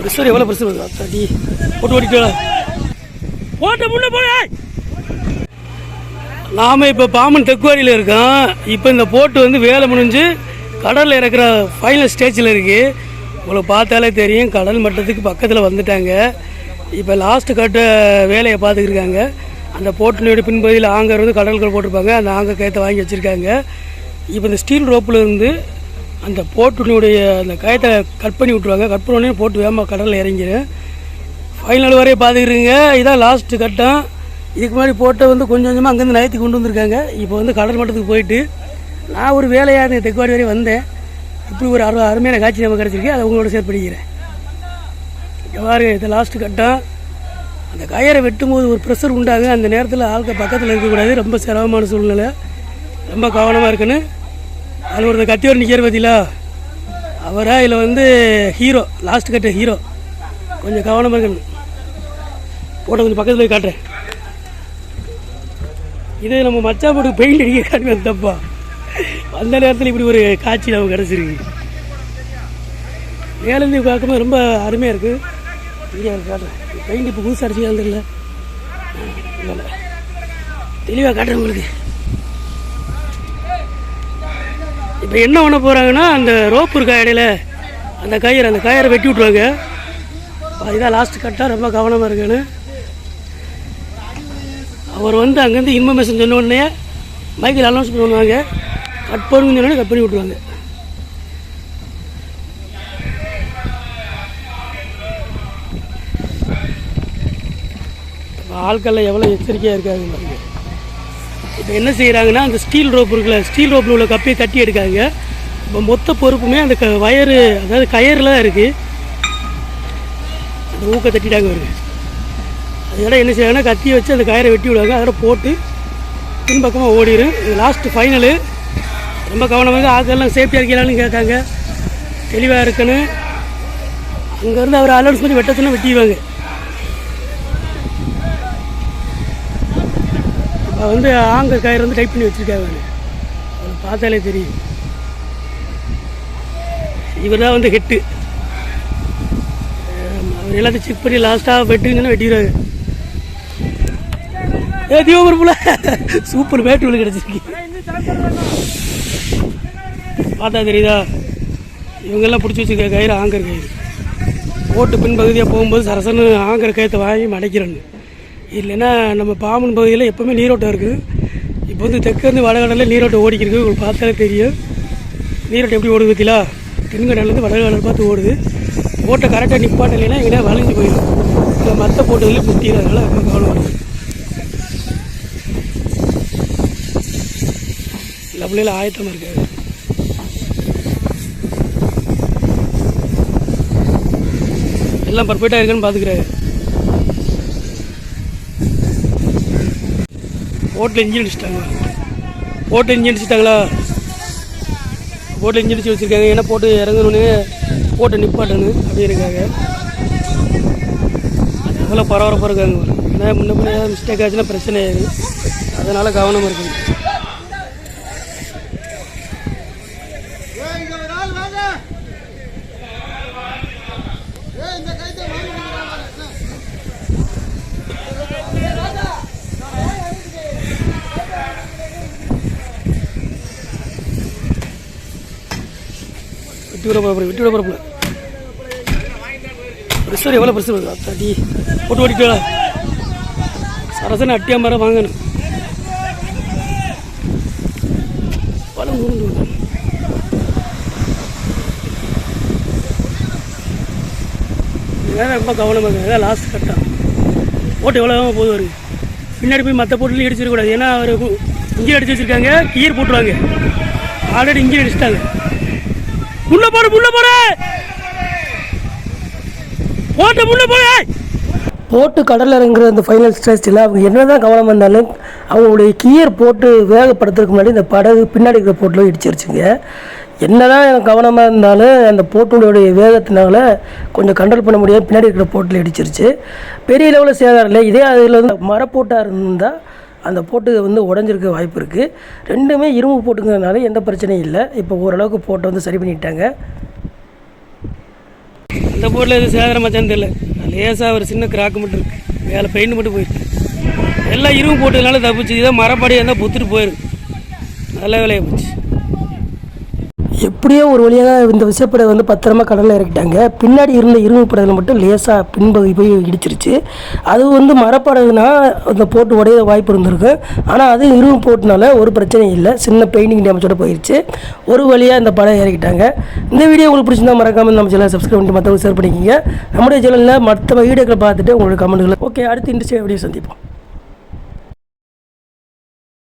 Pressure எவ்வளோ pressure வருது அத்தாடி போட்டு ஓடிட்டு போட்ட முன்னே போய் நாம் இப்போ பாம்பன் தெக்குவாரியில் இருக்கோம். இப்போ இந்த போட்டு வந்து வேலை முடிஞ்சு கடலில் இறக்குற ஃபைனல் ஸ்டேஜில் இருக்குது. உங்களுக்கு பார்த்தாலே தெரியும் கடல் மட்டத்துக்கு பக்கத்தில் வந்துட்டாங்க. இப்போ லாஸ்ட்டு கட்ட வேலையை பார்த்துக்கிருக்காங்க. அந்த போட்டினுடைய பின்பகுதியில் ஆங்கர் வந்து கடல்கள் போட்டிருப்பாங்க. அந்த ஆங்கர் கயத்தை வாங்கி வச்சுருக்காங்க. இப்போ இந்த ஸ்டீல் ரோப்பில் இருந்து அந்த போட்டினுடைய அந்த கயத்தை கட் பண்ணி விட்ருவாங்க. கட் பண்ணோடனே போட்டு வேகமாக கடலில் இறங்கிடும். ஃபைனல் வரையை பார்த்துக்கிருங்க. இதான் லாஸ்ட்டு கட்டம். இதுக்கு முன்னாடி போட்டை வந்து கொஞ்சம் கொஞ்சமாக அங்கேருந்து நகர்த்தி கொண்டு வந்திருக்காங்க. இப்போ வந்து கடல் மட்டத்துக்கு போயிட்டு நான் ஒரு வேலையாக இருந்தேன், தெக்குவாடி வரையும் வந்தேன். இப்படி ஒரு அருமையான காட்சி நம்ம கிடச்சிருக்கு. அதை உங்களோட ஷேர் பண்ணிக்கிறேன். எவ்வாறு இது லாஸ்ட்டு கட்டம். அந்த கயரை வெட்டும்போது ஒரு ப்ரெஷர் உண்டாகும். அந்த நேரத்தில் ஆட்கள் பக்கத்தில் இருக்கக்கூடாது. ரொம்ப சிரமமான சூழ்நிலை. ரொம்ப கவனமாக இருக்குன்னு அதில் ஒரு கத்தியோர் நிற்கிற பார்த்தீங்களா, அவராக இதில் வந்து ஹீரோ, லாஸ்ட்டு கட்ட ஹீரோ. கொஞ்சம் கவனமாக இருக்கணும். போட்ட கொஞ்சம் பக்கத்தில் போய் காட்டுறேன். இதே நம்ம மச்சா போட்டு பெயிண்ட் அடிக்க காட்டுமே தப்பா. அந்த நேரத்தில் இப்படி ஒரு காட்சி நமக்கு கிடச்சிருக்கு. மேலேருந்து பார்க்கும்போது ரொம்ப அருமையாக இருக்குது. இங்கே காட்டுறேன். பெயிண்ட் இப்போ புதுசாக அடிச்சு தெரியல, இல்லை தெளிவாக காட்டுறேன் உங்களுக்கு. இப்போ என்ன பண்ண போகிறாங்கன்னா, அந்த ரோப்பு இருக்கா இடையில அந்த கயிறை வெட்டி விட்ருவாங்க. அதுதான் லாஸ்ட்டு கட்டாக. ரொம்ப கவனமாக இருக்குன்னு அவர் வந்து அங்கேருந்து இன்ஃபர்மேஷன் சொன்ன உடனே மைக்கில் அனௌன்ஸ் பண்ணுவாங்க. கட் பண்ணுன்னு சொன்னோடனே கட் பண்ணி விட்ருவாங்க. ஆட்களில் எவ்வளோ எச்சரிக்கையாக இருக்காங்க. இப்போ என்ன செய்கிறாங்கன்னா, அந்த ஸ்டீல் ரோப் இருக்குல்ல, ஸ்டீல் ரோப்பில் உள்ள கப்பையை தட்டி எடுக்காங்க. இப்போ மொத்த பொறுப்புமே அந்த வயரு, அதாவது கயிறில் தான் இருக்குது. அந்த ஊக்க தட்டிட்டாங்க வருது. அதோட என்ன செய்வாங்கன்னா, கத்தியை வச்சு அந்த கயிறை வெட்டி விடுவாங்க. அதோட போட்டு பின்பக்கமாக ஓடிடும். இது லாஸ்ட்டு ஃபைனலு. ரொம்ப கவனமாக ஆட்கள்லாம் சேஃப்டியாக இருக்கலான்னு கேட்காங்க. தெளிவாக இருக்குன்னு அங்கேருந்து அவர் அலௌன்ஸ் பண்ணி வெட்டச்சுன்னா வெட்டிடுவாங்க. இப்போ வந்து ஆங்கர் கயிறு வந்து டைப் பண்ணி வச்சுருக்காங்க. அதை பார்த்தாலே தெரியும். இவர் தான் வந்து ஹெட்டு. அவர் எல்லாத்தையும் செக் பண்ணி லாஸ்ட்டாக வெட்டுங்கன்னா வெட்டிடுவாங்க. தீவம் போல சூப்பர் பேட்டு ஒன்று கிடச்சிருக்கு. பார்த்தா தெரியுதா, இவங்கெல்லாம் பிடிச்சி வச்சுருக்க கயிறு ஆங்கர் கயிறு. போட்டு பின்பகுதியாக போகும்போது சரசன்னு ஆங்கர் கயத்தை வாங்கி மடைக்கிறேன்னு. இல்லைன்னா நம்ம பாம்பன் பகுதியில் எப்போவுமே நீரோட்டம் இருக்குது. இப்போ வந்து தெற்கேருந்து வடகடலில் நீரோட்டம் ஓடிக்கிருக்கு. உங்களுக்கு பார்த்தாலே தெரியும் நீரோட்டம் எப்படி ஓடுது பார்த்தீங்களா. தென்கடலேருந்து வடகடல் பார்த்து ஓடுது. போட்டை கரெக்டாக நிப்பாட்ட இல்லைன்னா எங்கன்னா வளைஞ்சு போயிடும். இல்லை மற்ற போட்டதுலேயே முட்டிடுறதுனால கவனம் வருது. இல்லை பிள்ளைல ஆயத்தமாக இருக்காது. எல்லாம் பர்ஃபெக்டாக இருக்குன்னு பார்த்துக்கிறாரு. போட்டில் இன்ஜின் அடிச்சிட்டாங்களா, போட்டு இன்ஜின் அடிச்சிட்டாங்களா, போட்டில் இன்ஜின் அடிச்சு வச்சுருக்காங்க. ஏன்னா போட்டு இறங்கணுன்னு போட்டை நிப்பாட்டணும் அப்படி இருக்காங்க. அதெல்லாம் பரபரப்பாக இருக்காங்க. ஏன்னா முன்ன பின்ன ஏதாவது மிஸ்டேக் ஆச்சுன்னா பிரச்சனை ஆயிடும். அதனால் கவனமாக இருக்குது. விட்டு விட பரப்புல ப்ரெஷர் எவ்வளோ ப்ரெஷர் வருது அத்தாடி போட்டு ஓடிட்டு சரசனை அட்டியா மரம் வாங்கணும். பல மூணு வேறு ரொம்ப கவனமாக இருக்குது. அதான் லாஸ்ட் கட்டாக போட்டு எவ்வளோ போது வருது. பின்னாடி போய் மற்ற போட்டுலேயும் அடிச்சிடக்கூடாது. ஏன்னா அவர் இன்ஜின் அடிச்சு வச்சுருக்காங்க. கீர் போட்டுருவாங்க. ஆல்ரெடி இன்ஜின் அடிச்சிட்டாங்க. முள்ள போற போட்டு முள்ள போற போட்டு கடலில் இறங்குற அந்த ஃபைனல் ஸ்டேஜில் அவங்க என்ன தான் கவனம் வந்தாலும் அவங்களுடைய கியர் போட்டு வேகப்படுத்துறதுக்கு முன்னாடி இந்த படகு பின்னாடி இருக்கிற போட்டில் இடிச்சிருச்சுங்க. என்ன தான் கவனமாக இருந்தாலும் அந்த போட்டுடைய வேகத்தினால கொஞ்சம் கண்ட்ரோல் பண்ண முடியாது. பின்னாடி இருக்கிற போட்டில் இடிச்சிருச்சு. பெரிய லெவலில் சேதாரம் இல்லை. இதே அதில் வந்து மரப்போட்டாக இருந்தால் அந்த போட்டு வந்து உடஞ்சிருக்க வாய்ப்பு இருக்குது. ரெண்டுமே இரும்பு போட்டுங்கிறதுனால எந்த பிரச்சனையும் இல்லை. இப்போ ஓரளவுக்கு போட்டை வந்து சரி பண்ணிட்டாங்க. அந்த போட்டில் எதுவும் சேதாரமாச்சான்னு தெரியல. லேசாக ஒரு சின்ன கிராக்கு மட்டும் இருக்குது, மேலே பெயிண்ட் மட்டும் போயிருக்கு. எல்லாம் இரும்பு போட்டதுனால தப்பிச்சு. இதான் மரப்பாடியாக இருந்தால் புத்துட்டு போயிருக்கு. நல்ல வேலையாக போச்சு. எப்படியோ ஒரு வழியாக இந்த விசைப்படை வந்து பத்திரமா கடலில் இறக்கிட்டாங்க. பின்னாடி இருந்த இரும்பு படகுல மட்டும் லேசாக பின்பகுதி போய் இடிச்சிருச்சு. அது வந்து மரப்படகுனா அந்த போட்டு உடைய வாய்ப்பு இருந்திருக்கு. ஆனால் அது இரும்பு போட்டுனால ஒரு பிரச்சனையும் இல்லை, சின்ன பெயிண்டிங் டேமேஜோட போயிடுச்சு. ஒரு வழியாக இந்த படம் இறக்கிட்டாங்க. இந்த வீடியோ உங்களுக்கு பிடிச்சிருந்தா மறக்காமல் நம்ம சேனலை சப்ஸ்கிரைப் பண்ணி மற்றவங்க ஷேர் பண்ணிக்கிங்க. நம்முடைய சேனலில் மற்ற வீடியோக்களை பார்த்துட்டு உங்களோட கமெண்ட்களை. ஓகே, அடுத்து இன்ட்ரெஸ்டிங் வீடியோ சந்திப்போம்.